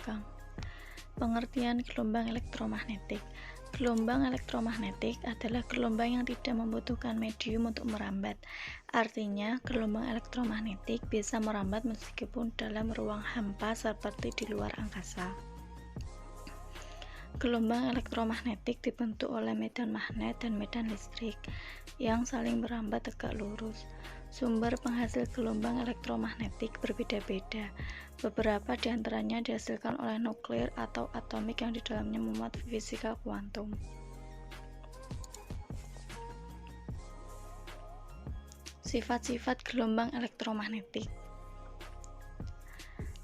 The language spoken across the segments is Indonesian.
belakang. Pengertian gelombang elektromagnetik. Gelombang elektromagnetik adalah gelombang yang tidak membutuhkan medium untuk merambat. Artinya, gelombang elektromagnetik bisa merambat meskipun dalam ruang hampa seperti di luar angkasa. Gelombang elektromagnetik dibentuk oleh medan magnet dan medan listrik yang saling merambat tegak lurus. Sumber penghasil gelombang elektromagnetik berbeda-beda. Beberapa di antaranya dihasilkan oleh nuklir atau atomik yang di dalamnya memuat fisika kuantum. Sifat-sifat gelombang elektromagnetik.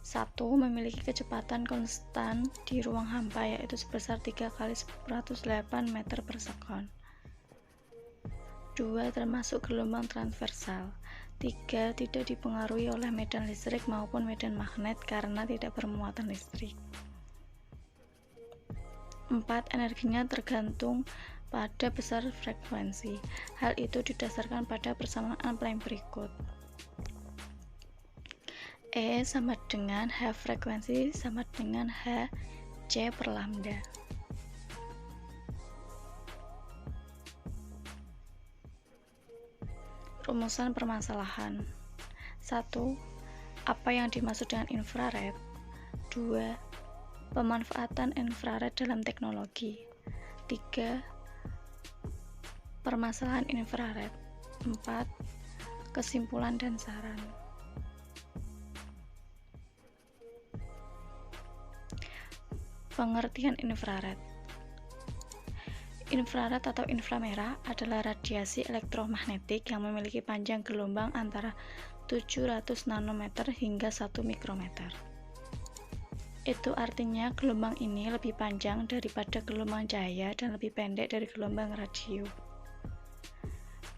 1. Memiliki kecepatan konstan di ruang hampa yaitu sebesar 3 kali 108 meter per sekon. 2. Termasuk gelombang transversal. 3. Tidak dipengaruhi oleh medan listrik maupun medan magnet karena tidak bermuatan listrik. 4. Energinya tergantung pada besar frekuensi. Hal itu didasarkan pada persamaan Planck berikut. E sama dengan H frekuensi sama dengan H C per lambda. Rumusan permasalahan. 1. Apa yang dimaksud dengan infrared? 2. Pemanfaatan infrared dalam teknologi. 3. Permasalahan infrared. 4. Kesimpulan dan saran. Pengertian infrared. Infrared atau inframerah adalah radiasi elektromagnetik yang memiliki panjang gelombang antara 700 nanometer hingga 1 mikrometer. Itu artinya gelombang ini lebih panjang daripada gelombang cahaya dan lebih pendek dari gelombang radio.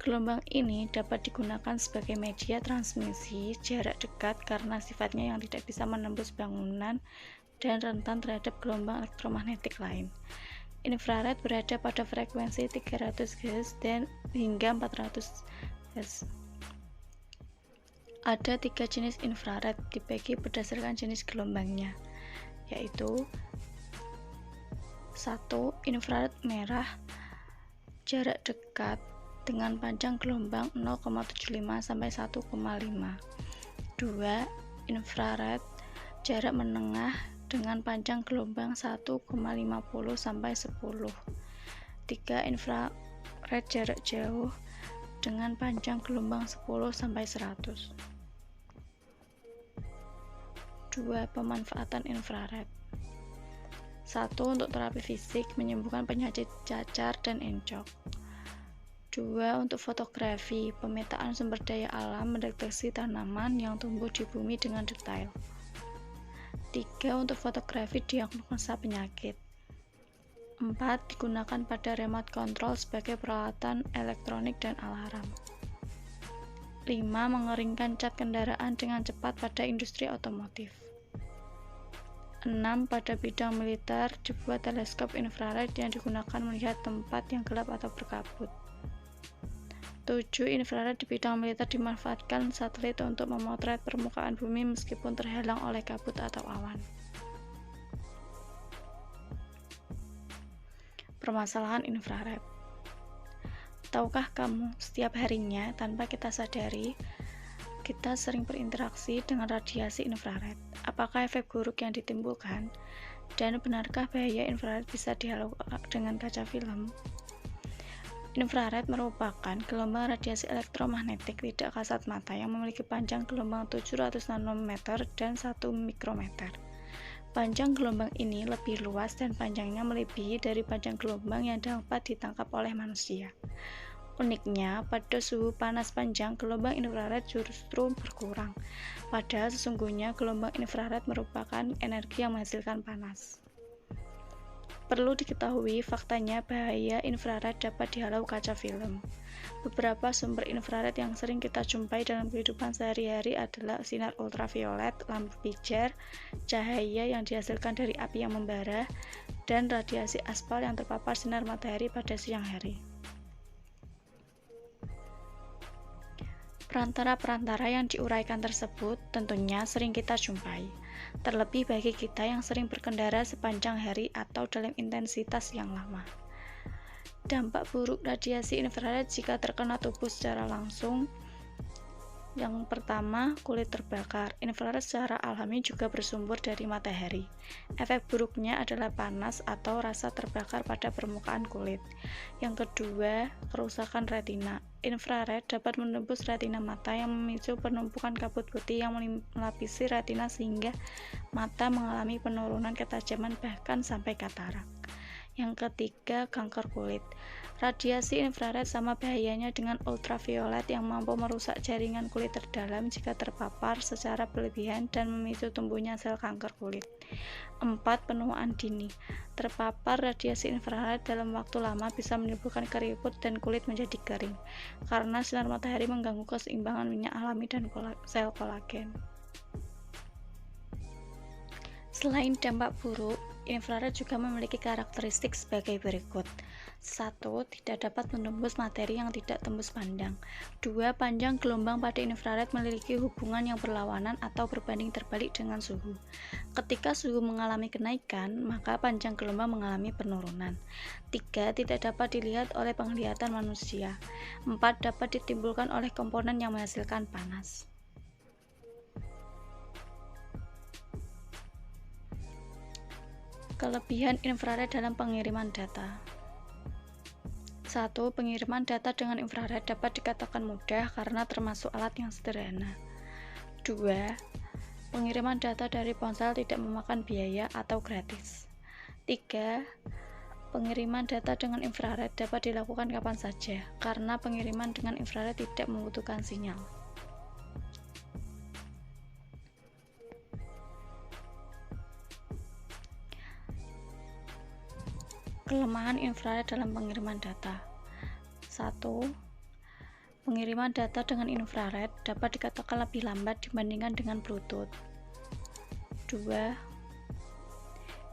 Gelombang ini dapat digunakan sebagai media transmisi jarak dekat karena sifatnya yang tidak bisa menembus bangunan dan rentan terhadap gelombang elektromagnetik lain. Infrared berada pada frekuensi 300 Hz dan hingga 400 Hz. Ada 3 jenis infrared dibagi berdasarkan jenis gelombangnya, yaitu 1. Infrared merah jarak dekat dengan panjang gelombang 0,75 sampai 1,5. 2. Infrared jarak menengah dengan panjang gelombang 1,50 sampai 10. 3. Infrared jarak jauh dengan panjang gelombang 10 sampai 100. 2. Pemanfaatan infrared. 1. Untuk terapi fisik, menyembuhkan penyakit cacar dan encok. 2. Untuk fotografi, pemetaan sumber daya alam, mendeteksi tanaman yang tumbuh di bumi dengan detail. 3. Untuk fotografi diagnosa penyakit. 4. Digunakan pada remote control sebagai peralatan elektronik dan alarm. 5. Mengeringkan cat kendaraan dengan cepat pada industri otomotif. 6. Pada bidang militer dibuat teleskop infrared yang digunakan melihat tempat yang gelap atau berkabut. 7. Infrared di bidang militer dimanfaatkan satelit untuk memotret permukaan bumi meskipun terhalang oleh kabut atau awan. Permasalahan infrared. Tahukah kamu, setiap harinya tanpa kita sadari, kita sering berinteraksi dengan radiasi infrared. Apakah efek buruk yang ditimbulkan? Dan benarkah bahaya infrared bisa dihalau dengan kaca film? Infrared merupakan gelombang radiasi elektromagnetik tidak kasat mata yang memiliki panjang gelombang 700 nanometer dan 1 mikrometer. Panjang gelombang ini lebih luas dan panjangnya melebihi dari panjang gelombang yang dapat ditangkap oleh manusia. Uniknya, pada suhu panas panjang, gelombang infrared justru berkurang. Padahal sesungguhnya gelombang infrared merupakan energi yang menghasilkan panas. Perlu diketahui faktanya bahaya infrared dapat dihalau kaca film. Beberapa sumber infrared yang sering kita jumpai dalam kehidupan sehari-hari adalah sinar ultraviolet, lampu pijar, cahaya yang dihasilkan dari api yang membara, dan radiasi aspal yang terpapar sinar matahari pada siang hari. Perantara-perantara yang diuraikan tersebut tentunya sering kita jumpai, terlebih bagi kita yang sering berkendara sepanjang hari atau dalam intensitas yang lama. Dampak buruk radiasi infrared jika terkena tubuh secara langsung. Yang pertama, kulit terbakar. Infrared secara alami juga bersumber dari matahari. Efek buruknya adalah panas atau rasa terbakar pada permukaan kulit. Yang kedua, kerusakan retina. Infrared dapat menembus retina mata yang memicu penumpukan kabut putih yang melapisi retina sehingga mata mengalami penurunan ketajaman bahkan sampai katarak. Yang ketiga, kanker kulit. Radiasi infrared sama bahayanya dengan ultraviolet yang mampu merusak jaringan kulit terdalam jika terpapar secara berlebihan dan memicu tumbuhnya sel kanker kulit. 4. Penuaan dini. Terpapar radiasi infrared dalam waktu lama bisa menimbulkan keriput dan kulit menjadi kering, karena sinar matahari mengganggu keseimbangan minyak alami dan sel kolagen. Selain dampak buruk, infrared juga memiliki karakteristik sebagai berikut. 1. Tidak dapat menembus materi yang tidak tembus pandang. 2. Panjang gelombang pada infrared memiliki hubungan yang berlawanan atau berbanding terbalik dengan suhu. Ketika suhu mengalami kenaikan, maka panjang gelombang mengalami penurunan. 3. Tidak dapat dilihat oleh penglihatan manusia. 4. Dapat ditimbulkan oleh komponen yang menghasilkan panas. Kelebihan infrared dalam pengiriman data. 1. Pengiriman data dengan infrared dapat dikatakan mudah karena termasuk alat yang sederhana. 2. Pengiriman data dari ponsel tidak memakan biaya atau gratis. 3. Pengiriman data dengan infrared dapat dilakukan kapan saja karena pengiriman dengan infrared tidak membutuhkan sinyal. Kelemahan infrared dalam pengiriman data. 1. Pengiriman data dengan infrared dapat dikatakan lebih lambat dibandingkan dengan Bluetooth. 2.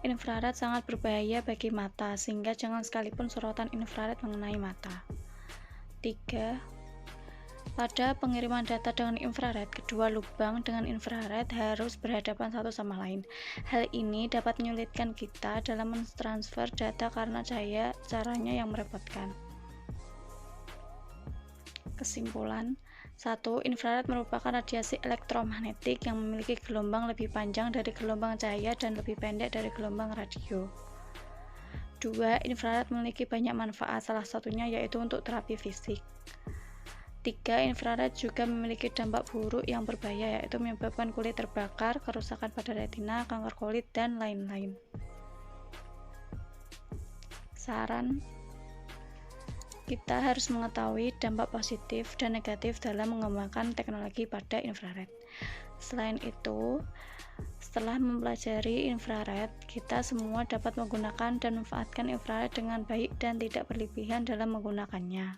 Infrared sangat berbahaya bagi mata sehingga jangan sekalipun sorotan infrared mengenai mata. 3. Pada pengiriman data dengan infrared, kedua lubang dengan infrared harus berhadapan satu sama lain. Hal ini dapat menyulitkan kita dalam mentransfer data karena caranya yang merepotkan. Kesimpulan, 1. Infrared merupakan radiasi elektromagnetik yang memiliki gelombang lebih panjang dari gelombang cahaya dan lebih pendek dari gelombang radio. 2. Infrared memiliki banyak manfaat, salah satunya yaitu untuk terapi fisik. 3. Infrared juga memiliki dampak buruk yang berbahaya, yaitu menyebabkan kulit terbakar, kerusakan pada retina, kanker kulit, dan lain-lain. Saran: kita harus mengetahui dampak positif dan negatif dalam mengembangkan teknologi pada infrared. Selain itu, setelah mempelajari infrared, kita semua dapat menggunakan dan memanfaatkan infrared dengan baik dan tidak berlebihan dalam menggunakannya.